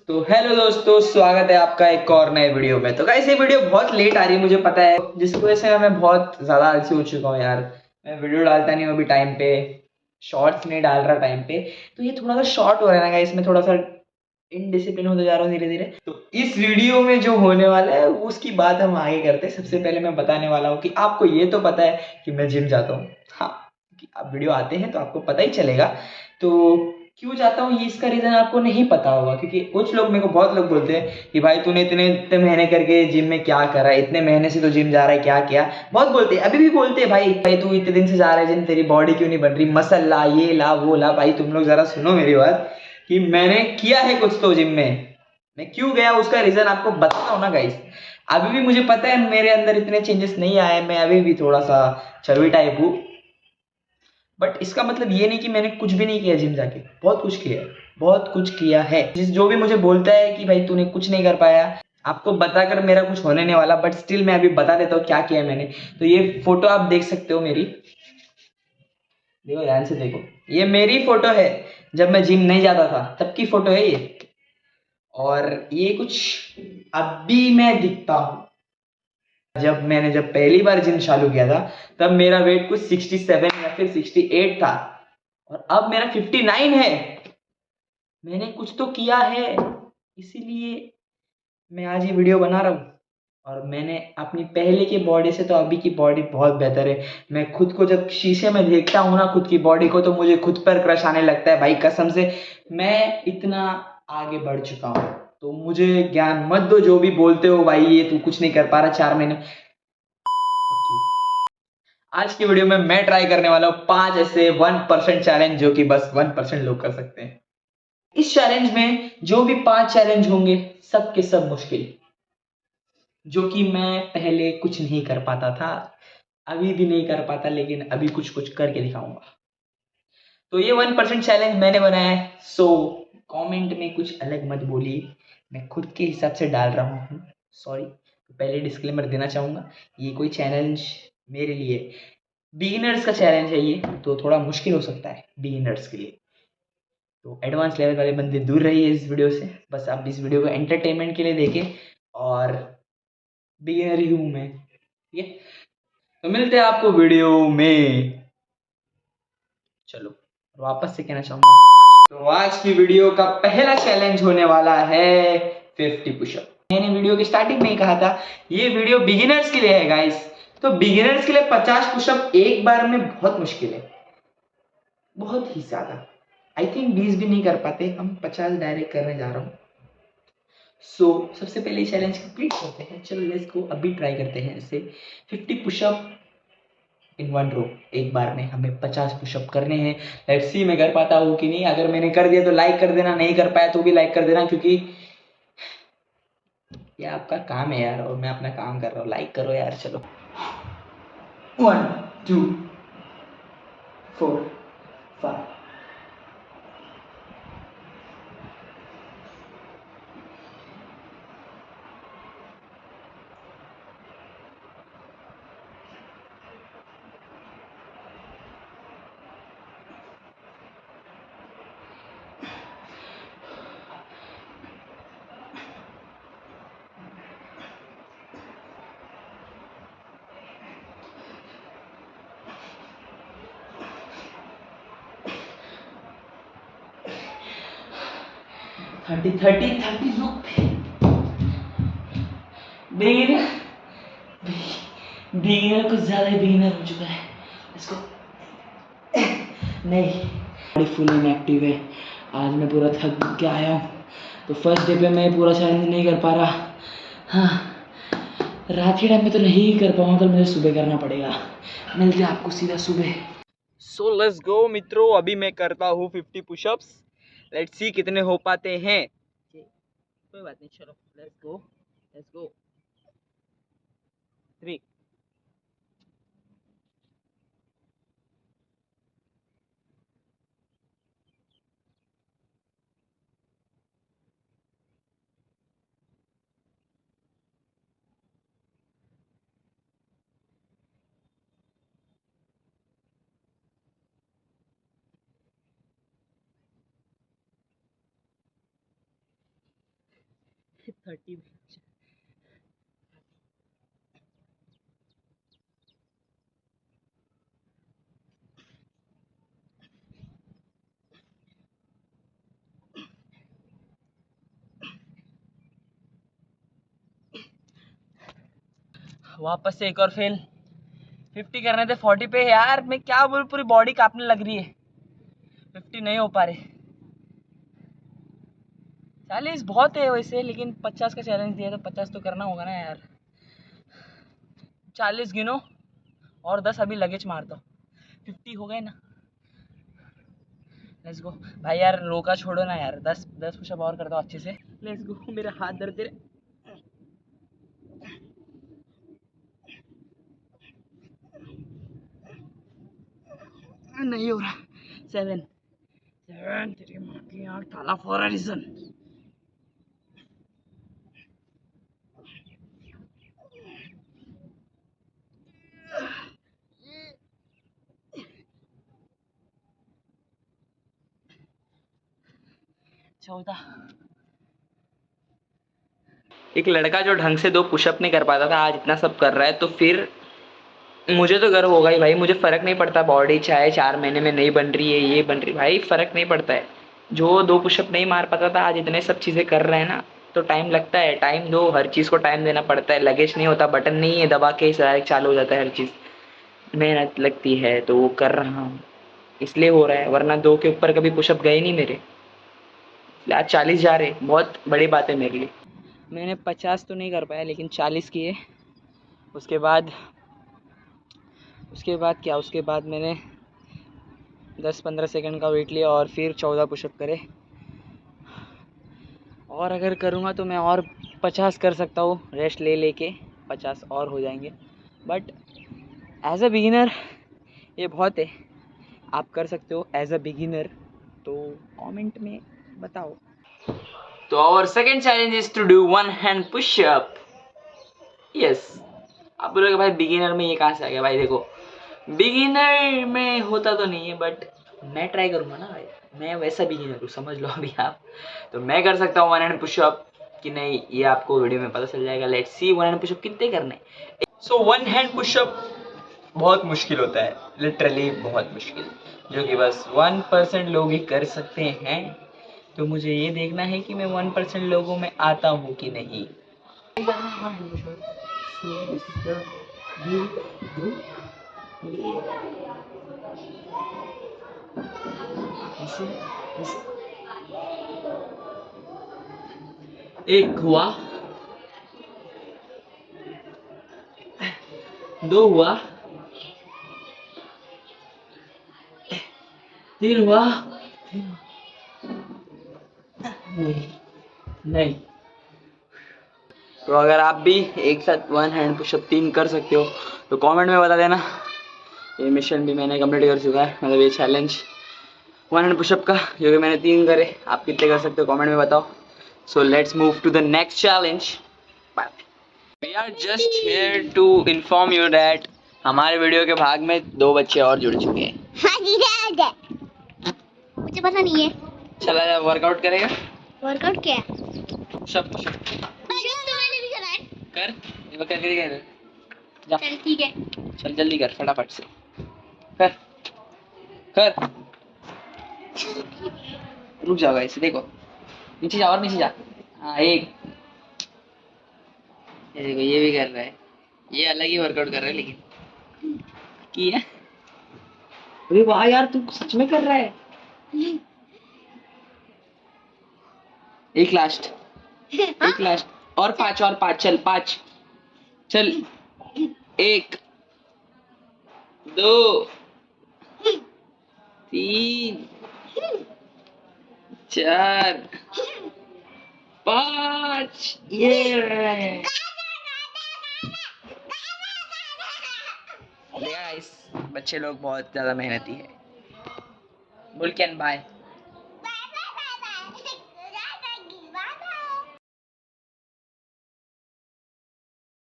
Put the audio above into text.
तो हेलो दोस्तों, स्वागत है आपका एक और नए वीडियो में। तो गाइस ये वीडियो बहुत लेट आ रही है, मुझे पता है, जिसकी वजह से मैं बहुत ज़्यादा आलसी हो चुका हूँ यार। मैं वीडियो डालता नहीं हूँ अभी टाइम पे, शॉर्ट्स नहीं डाल रहा टाइम पे। तो ये थोड़ा सा शॉर्ट हो रहा है ना गाइस, मैं थोड़ा सा इनडिसिप्लिन होते जा रहा हूँ धीरे धीरे। तो इस वीडियो में जो होने वाला है उसकी बात हम आगे करते हैं। सबसे पहले मैं बताने वाला हूँ कि आपको ये तो पता है कि मैं जिम जाता हूँ। हाँ, कि आप वीडियो आते हैं तो आपको पता ही चलेगा। तो क्यों जाता हूँ ये इसका रीजन आपको नहीं पता होगा, क्योंकि कुछ लोग, मेरे को बहुत लोग बोलते हैं कि भाई तूने इतने इतने महीने करके जिम में क्या करा है, इतने महीने से तो जिम जा रहा है, क्या किया। बहुत बोलते हैं, अभी भी बोलते हैं, भाई भाई तू इतने दिन से जा रहा है जिम, तेरी बॉडी क्यों नहीं बन रही, मसल ला, ये ला वो ला। भाई तुम लोग जरा सुनो मेरी बात, कि मैंने किया है कुछ तो जिम में। मैं क्यों गया उसका रीजन आपको बताता हूँ ना गाइस। अभी भी मुझे पता है मेरे अंदर इतने चेंजेस नहीं आए, मैं अभी भी थोड़ा सा चर्बी टाइप हूँ। बट इसका मतलब ये नहीं कि मैंने कुछ भी नहीं किया जिम जाके। बहुत कुछ किया है, बहुत कुछ किया है। जिस जो भी मुझे बोलता है कि भाई तूने कुछ नहीं कर पाया, आपको बताकर मेरा कुछ होने नहीं वाला, बट स्टिल मैं अभी बता देता हूँ क्या किया है मैंने। तो ये फोटो आप देख सकते हो मेरी, देखो ध्यान से देखो, ये मेरी फोटो है जब मैं जिम नहीं जाता था, तब की फोटो है ये। और ये कुछ अभी मैं दिखता हूँ। जब पहली बार जिम चालू किया था, तब मेरा वेट कुछ 67 या फिर 68 था, और अब मेरा 59 है। मैंने कुछ तो किया है, इसीलिए मैं आज ये वीडियो बना रहा हूँ। और मैंने अपनी पहले की बॉडी से तो अभी की बॉडी बहुत बेहतर है। मैं खुद को जब शीशे में देखता हूँ ना, खुद की बॉडी को, तो मुझे खुद पर क्रश आने लगता है भाई, कसम से। मैं इतना आगे बढ़ चुका हूँ। तो मुझे ज्ञान मत दो, जो भी बोलते हो भाई ये तू कुछ नहीं कर पा रहा 4 महीने। आज की वीडियो में मैं ट्राई करने वाला हूँ 5 ऐसे 1% चैलेंज, जो कि बस 1% लोग कर सकते हैं। इस चैलेंज में जो भी 5 चैलेंज होंगे, सब के सब मुश्किल, जो कि मैं पहले कुछ नहीं कर पाता था, अभी भी नहीं कर पाता, लेकिन अभी कुछ कुछ करके दिखाऊंगा। तो ये 1% चैलेंज मैंने बनाया है। सो कमेंट में कुछ अलग मत बोलिए, मैं खुद के हिसाब से डाल रहा हूँ, सॉरी। पहले डिस्क्लेमर देना चाहूंगा, ये कोई चैलेंज मेरे लिए, बिगिनर्स का चैलेंज है ये, तो थोड़ा मुश्किल हो सकता है बिगिनर्स के लिए। तो एडवांस लेवल वाले बंदे दूर रहिए इस वीडियो से। बस आप इस वीडियो को एंटरटेनमेंट के लिए देखें, और बिगिनर ही हूँ मैं, ठीक है। तो मिलते हैं आपको वीडियो में। चलो, वापस से कहना चाहूंगा, तो आज की वीडियो का पहला चैलेंज होने वाला है 50 पुशअप। मैंने वीडियो की स्टार्टिंग में ही कहा था, ये वीडियो बिगिनर्स के लिए है गाइस। तो बिगिनर्स के लिए 50 पुशअप एक बार में बहुत मुश्किल है, बहुत ही ज्यादा। आई थिंक 20 भी नहीं कर पाते, हम 50 डायरेक्ट करने जा रहा हूँ। सबसे पहले चैलेंज कंप्लीट करते हैं। चलो लेट्स गो, अभी ट्राई करते हैं इसे। 50 पुशअप इन वन रो, एक बार में हमें 50 पुशअप करने हैं। लेट्स सी मैं कर पाता हूँ कि नहीं। अगर मैंने कर दिया तो लाइक कर देना, नहीं कर पाया तो भी लाइक कर देना, क्योंकि ये आपका काम है यार, और मैं अपना काम कर रहा हूँ। लाइक करो यार। चलो, 1 2 4 5। 30 रुक। बिगिनर, बिगिनर कुछ ज्यादा ही बिगिनर हो चुका है। इसको नहीं, बड़ी फुल इनएक्टिव है। आज मैं पूरा थक के आया हूँ, तो फर्स्ट डे पे मैं पूरा चैलेंज नहीं कर पा रहा। हाँ, रात के टाइम में तो नहीं कर पाऊंगा, कल मुझे सुबह करना पड़ेगा। मिलते हैं आपको सीधा सुबह। सो लेट्स गो मित्रों, अभी मैं करता हूँ 50 पुशअप्स। लेट्स सी कितने हो पाते हैं। कोई बात नहीं, चलो लेट्स गो, लेट्स गो। 3। 30 वापस से एक और फेल। 50 करने थे 40 पे यार, मैं क्या बोलूं, पूरी बॉडी कांपने लग रही है। 50 नहीं हो पा रहे। 40 बहुत है वैसे, लेकिन 50 का चैलेंज दिया तो 50 तो करना होगा ना यार। 40 गिनो और 10 अभी लगेज मार दो, 50 हो गए ना। लेट्स गो भाई यार, रोका छोड़ो ना यार, 10 पुशअप और कर दो अच्छे से। लेट्स गो, मेरे हाथ दर्द है। नहीं हो रहा। 7 तेरी माँ की यार, ताला फॉर अ रीजन। चौदह। एक लड़का जो ढंग से 2 पुशअप नहीं कर पाता था, आज इतना सब कर रहा है, तो फिर मुझे तो गर्व होगा ही भाई। मुझे फर्क नहीं पड़ता बॉडी चाहे 4 महीने में नहीं बन रही है, ये बन रही, भाई फर्क नहीं पड़ता है। जो 2 पुशअप नहीं मार पाता था, आज इतने सब चीजें कर रहे हैं ना, तो टाइम लगता है। टाइम दो, हर चीज को टाइम देना पड़ता है। लगेज नहीं होता, बटन नहीं है दबा के डायरेक्ट चालू हो जाता है हर चीज। मेहनत लगती है, तो वो कर रहा हूँ इसलिए हो रहा है, वरना 2 के ऊपर कभी पुशअप गए नहीं मेरे। आज 40 जा रहे, बहुत बड़ी बात है मेरे लिए। मैंने 50 तो नहीं कर पाया, लेकिन 40 किए। उसके बाद क्या, उसके बाद मैंने 10-15 सेकंड का वेट लिया और फिर 14 पुशअप करे। और अगर करूँगा तो मैं और 50 कर सकता हूँ, रेस्ट ले लेके 50 और हो जाएंगे। बट एज अ बिगिनर ये बहुत है। आप कर सकते हो एज अ बिगिनर, तो कमेंट में बताओ। तो our second challenge is to do 1 hand pushup. Yes, आप बोलोगे भाई बिगिनर में ये कहाँ से आ गया? भाई देखो, बिगिनर में होता तो नहीं है, बट मैं ट्राई करूंगा ना भाई। मैं वैसा बिगिनर हूँ, समझ लो अभी आप। तो मैं कर सकता हूँ 1 हैंड पुशअप कि नहीं, ये आपको वीडियो में पता चल जाएगा। लेट्स सी 1 हैंड पुशअप कितने करने। सो 1 हैंड पुशअप बहुत मुश्किल होता है, लिटरली बहुत मुश्किल, जो कि बस 1% लोग ही कर सकते हैं। तो मुझे ये देखना है कि मैं 1% लोगों में आता हूँ कि नहीं। एक हुआ, 2 हुआ, 3 हुआ, नहीं। तो अगर आप भी एक साथ 1 हैंड पुशअप 3 कर सकते हो तो कमेंट में बता देना। ये मिशन भी मैंने कंप्लीट कर चुका है, मतलब ये चैलेंज 1 हैंड पुशअप का, जो कि मैंने 3 करे। आप कितने कर सकते हो कमेंट में बताओ। So let's move to the next challenge. We are just here to inform you that हमारे वीडियो के भाग में 2 बच्चे और जुड़ चुके हैं। मुझे पता नहीं है। चला जा, वर्कआउट करेगा। वर्कआउट क्या है? पुशअप पुशअप तो मैंने भी करा है। कर, ये करके दिखा। जा, चल ठीक है, चल जल्दी कर, फटाफट से कर कर। रुक जाओ गाइस, देखो नीचे जा और नीचे जा। हाँ, एक ये देखो, ये भी कर रहा है। ये अलग ही वर्कआउट कर रहा है, लेकिन किया। अरे वाह यार, तू सच में कर रहा है। एक लास्ट, एक लास्ट और 5 और 5, चल 5, चल 1 2 3 4 5। ये गाइस, बच्चे लोग बहुत ज्यादा मेहनती है। बोल कैन बाय।